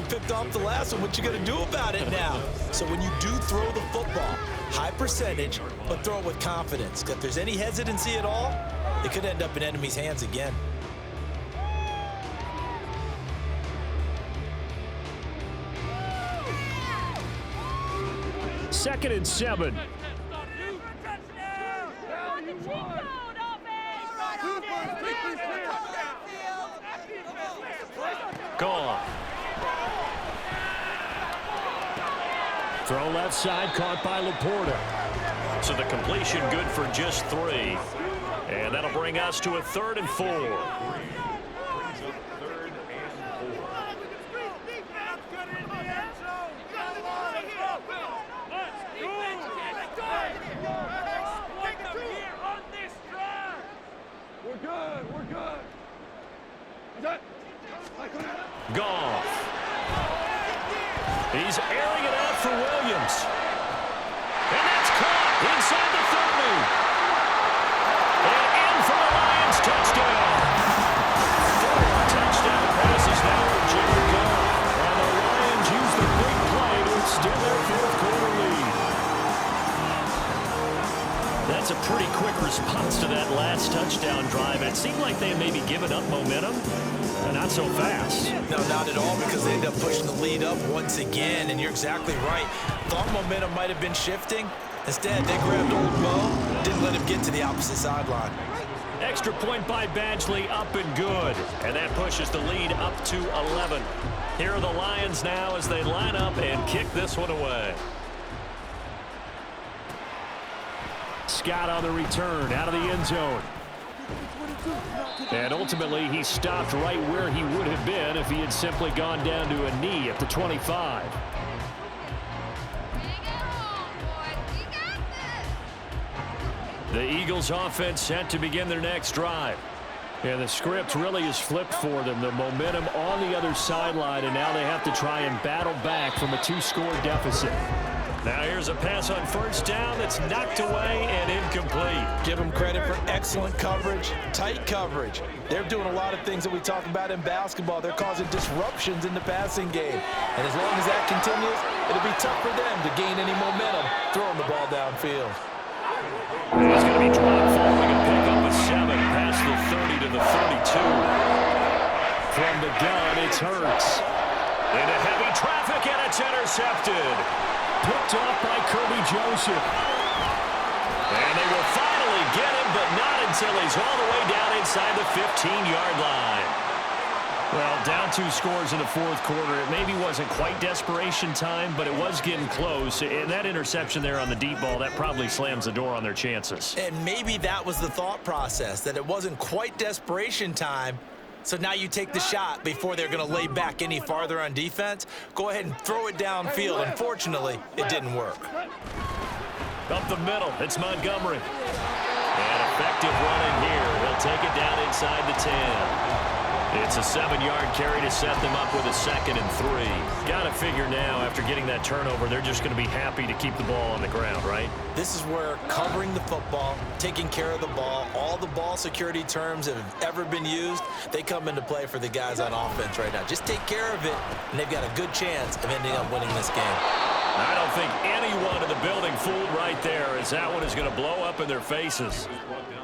picked off the last one. What you going to do about it now? So when you do throw the football, high percentage, but throw it with confidence. Because if there's any hesitancy at all, it could end up in enemy's hands again. Second and 7. Gone. Throw left side, caught by Laporta. So the completion good for just 3. And that'll bring us to a 3rd and 4. Goff. He's airing it out for Williams. And that's caught inside the 30. And in for the Lions touchdown. 4 touchdown passes now for Jared Goff. And the Lions use the big play to extend their 4th quarter lead. That's a pretty quick response to that last touchdown drive. It seemed like they had maybe given up momentum. Not so fast. No, not at all, because they ended up pushing the lead up once again, and you're exactly right. Thought momentum might have been shifting. Instead, they grabbed old Mo, didn't let him get to the opposite sideline. Extra point by Badgley, up and good. And that pushes the lead up to 11. Here are the Lions now as they line up and kick this one away. Scott on the return, out of the end zone. And ultimately, he stopped right where he would have been if he had simply gone down to a knee at the 25. The Eagles offense set to begin their next drive. And the script really is flipped for them. The momentum on the other sideline, and now they have to try and battle back from a 2-score deficit. Now here's a pass on 1st down that's knocked away and incomplete. Give them credit for excellent coverage, tight coverage. They're doing a lot of things that we talk about in basketball. They're causing disruptions in the passing game. And as long as that continues, it'll be tough for them to gain any momentum throwing the ball downfield. He's going to be dropped following a pickup of 7 past the 30 to the 32. From the gun, it's Hurts. Into heavy traffic, and it's intercepted. Picked off by Kirby Joseph. And they will finally get him, but not until he's all the way down inside the 15-yard line. Well, down 2 scores in the 4th quarter. It maybe wasn't quite desperation time, but it was getting close. And that interception there on the deep ball, that probably slams the door on their chances. And maybe that was the thought process, that it wasn't quite desperation time. So now you take the shot before they're going to lay back any farther on defense. Go ahead and throw it downfield. Unfortunately, it didn't work. Up the middle, it's Montgomery. And effective running here. They'll take it down inside the 10. It's a 7-yard carry to set them up with a 2nd and 3. Got to figure now, after getting that turnover, they're just going to be happy to keep the ball on the ground, right? This is where covering the football, taking care of the ball, all the ball security terms that have ever been used, they come into play for the guys on offense right now. Just take care of it, and they've got a good chance of ending up winning this game. I don't think anyone in the building fooled right there, as that one is going to blow up in their faces.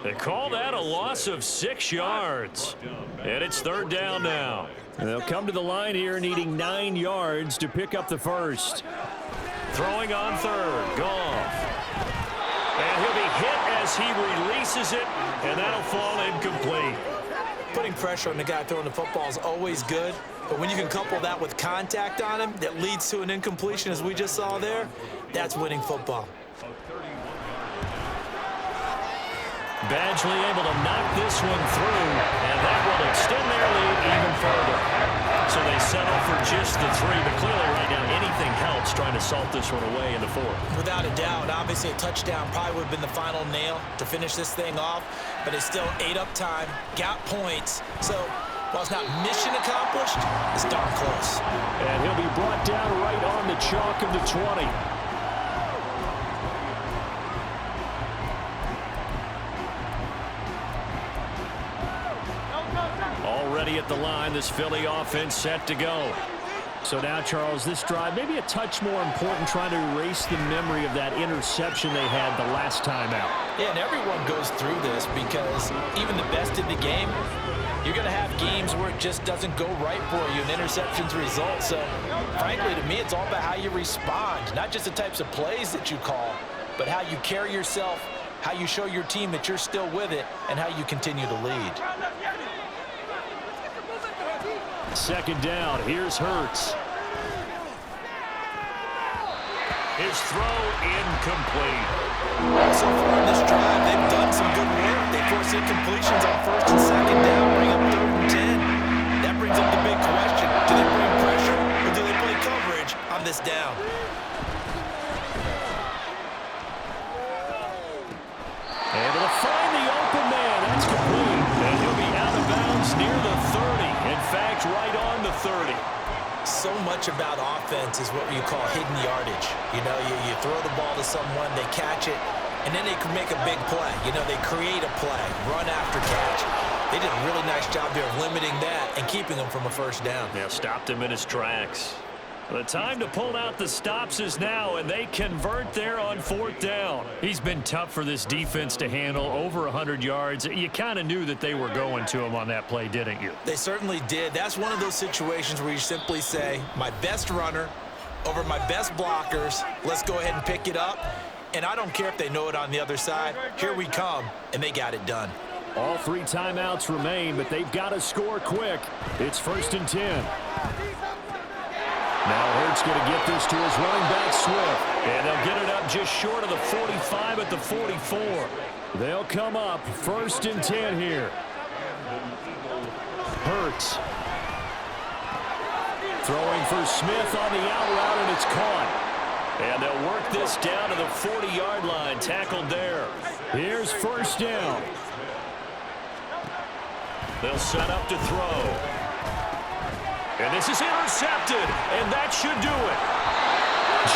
They call that a loss of 6 yards. And it's 3rd down now. And they'll come to the line here needing 9 yards to pick up the 1st. Throwing on 3rd, Goff. And he'll be hit as he releases it, and that'll fall incomplete. Putting pressure on the guy throwing the football is always good, but when you can couple that with contact on him that leads to an incompletion, as we just saw there, that's winning football. Badgley able to knock this one through, and that will extend their lead even further. So they settle for just the 3, but clearly right now anything helps trying to salt this one away in the 4th. Without a doubt, obviously a touchdown probably would have been the final nail to finish this thing off, but it's still ate up time, got points, so while it's not mission accomplished, it's darn close. And he'll be brought down right on the chalk of the 20. Already at the line, this Philly offense set to go. So now, Charles, this drive maybe a touch more important, trying to erase the memory of that interception they had the last time out. Yeah, and everyone goes through this because even the best in the game, you're going to have games where it just doesn't go right for you and interceptions result. So, frankly, to me, it's all about how you respond, not just the types of plays that you call, but how you carry yourself, how you show your team that you're still with it, and how you continue to lead. Second down, here's Hurts. His throw incomplete. So far in this drive, they've done some good work. They force incompletions on first and second down, bring up 3rd and 10. That brings up the big question. Do they bring pressure or do they play coverage on this down? Able to find the open man. That's complete. And he'll be out of bounds near the 30. In fact, right on the 30. So much about offense is what you call hidden yardage. You know, you throw the ball to someone, they catch it, and then they can make a big play. You know, they create a play, run after catch. They did a really nice job there of limiting that and keeping them from a first down. Yeah, stopped him in his tracks. The time to pull out the stops is now, and they convert there on 4th down. He's been tough for this defense to handle, over 100 yards. You kind of knew that they were going to him on that play, didn't you? They certainly did. That's one of those situations where you simply say, my best runner over my best blockers, let's go ahead and pick it up. And I don't care if they know it on the other side. Here we come, and they got it done. All 3 timeouts remain, but they've got to score quick. It's 1st and 10. Now Hurts going to get this to his running back, Swift. And they'll get it up just short of the 45 at the 44. They'll come up 1st and 10 here. Hurts. Throwing for Smith on the out route, and it's caught. And they'll work this down to the 40-yard line, tackled there. Here's 1st down. They'll set up to throw. And this is intercepted, and that should do it.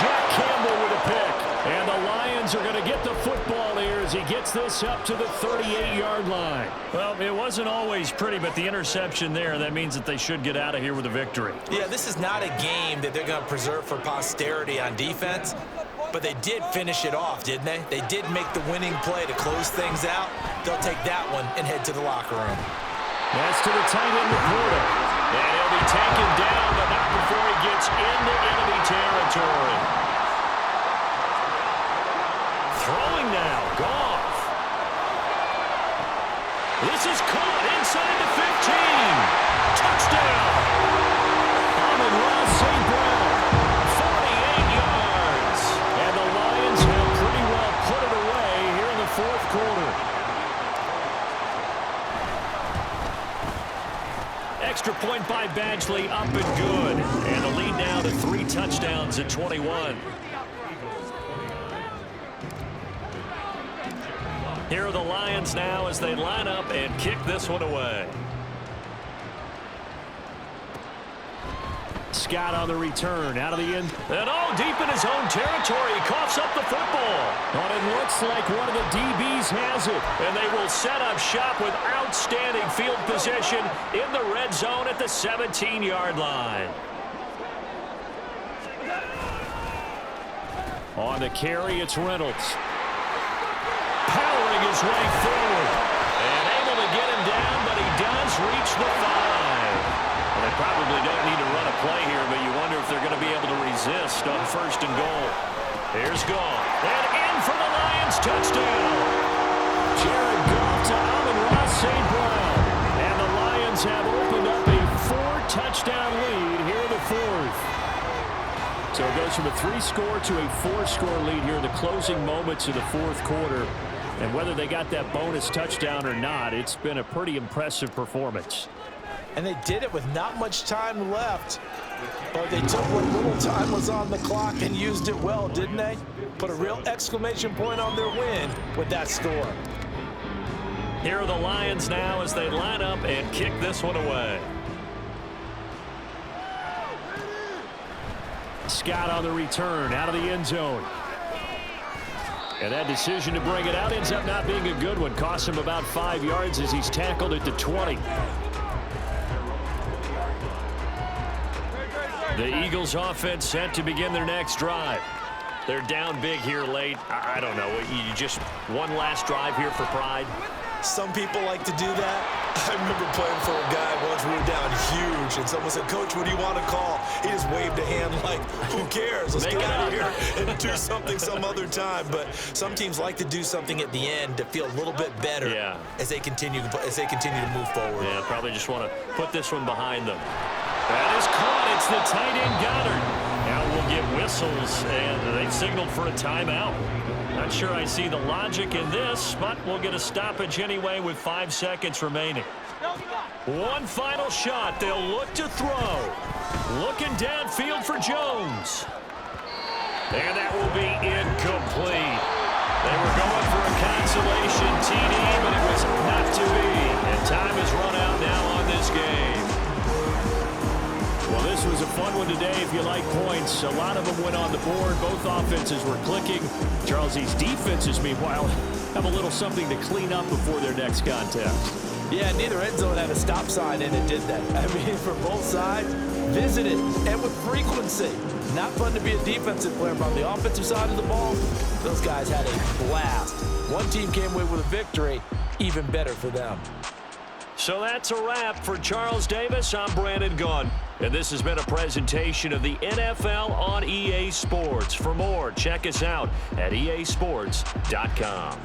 Jack Campbell with a pick. And the Lions are going to get the football here as he gets this up to the 38-yard line. Well, it wasn't always pretty, but the interception there, that means that they should get out of here with a victory. Yeah, this is not a game that they're going to preserve for posterity on defense, but they did finish it off, didn't they? They did make the winning play to close things out. They'll take that one and head to the locker room. That's to the tight end, Laporta. And he'll be taken down, but not before he gets into enemy territory. Throwing now, Goff. This is caught inside the 15. Touchdown. Amon-Ra St. Brown, 48 yards. And the Lions have pretty well put it away here in the 4th quarter. Extra point by Badgley, up and good. And the lead now to 3 touchdowns at 21. Here are the Lions now as they line up and kick this one away. Scott on the return, out of the end. And all deep in his own territory, he coughs up the football. But it looks like one of the DBs has it. And they will set up shop with outstanding field position in the red zone at the 17-yard line. On the carry, it's Reynolds. Powering his way forward. And able to get him down, but he does reach the 5. Well, they probably don't need to run a play here, but you wonder if they're going to be able to resist on 1st and goal. Here's Goff. And in for the Lions touchdown. Jared Goff to Amon-Ra St. Brown. And the Lions have opened up a 4-touchdown lead here in the 4th. So it goes from a 3-score to a 4-score lead here in the closing moments of the 4th quarter. And whether they got that bonus touchdown or not, it's been a pretty impressive performance. And they did it with not much time left. But they took what little time was on the clock and used it well, didn't they? Put a real exclamation point on their win with that score. Here are the Lions now as they line up and kick this one away. Scott on the return, out of the end zone. And that decision to bring it out ends up not being a good one. Costs him about 5 yards as he's tackled at the 20. The Eagles offense set to begin their next drive. They're down big here late. I don't know. You just one last drive here for pride? Some people like to do that. I remember playing for a guy once. We were down huge, and someone said, "Coach, what do you want to call?" He just waved a hand like, "Who cares? Let's get out of here and do something some other time." But some teams like to do something at the end to feel a little bit better as they continue to move forward. Yeah, probably just want to put this one behind them. That is caught. It's the tight end Goddard. Now we'll get whistles, and they've signaled for a timeout. Not sure I see the logic in this, but we'll get a stoppage anyway with 5 seconds remaining. One final shot. They'll look to throw. Looking downfield for Jones. And that will be incomplete. They were going for a consolation TD, but it was not to be. And time has run out now on this game. Well, this was a fun one today if you like points. A lot of them went on the board. Both offenses were clicking. Charles, these defenses, meanwhile, have a little something to clean up before their next contest. Yeah, neither end zone had a stop sign, and it did that. I mean, for both sides, visited, and with frequency. Not fun to be a defensive player, but on the offensive side of the ball, those guys had a blast. One team came away with a victory, even better for them. So that's a wrap for Charles Davis. I'm Brandon Gunn. And this has been a presentation of the NFL on EA Sports. For more, check us out at easports.com.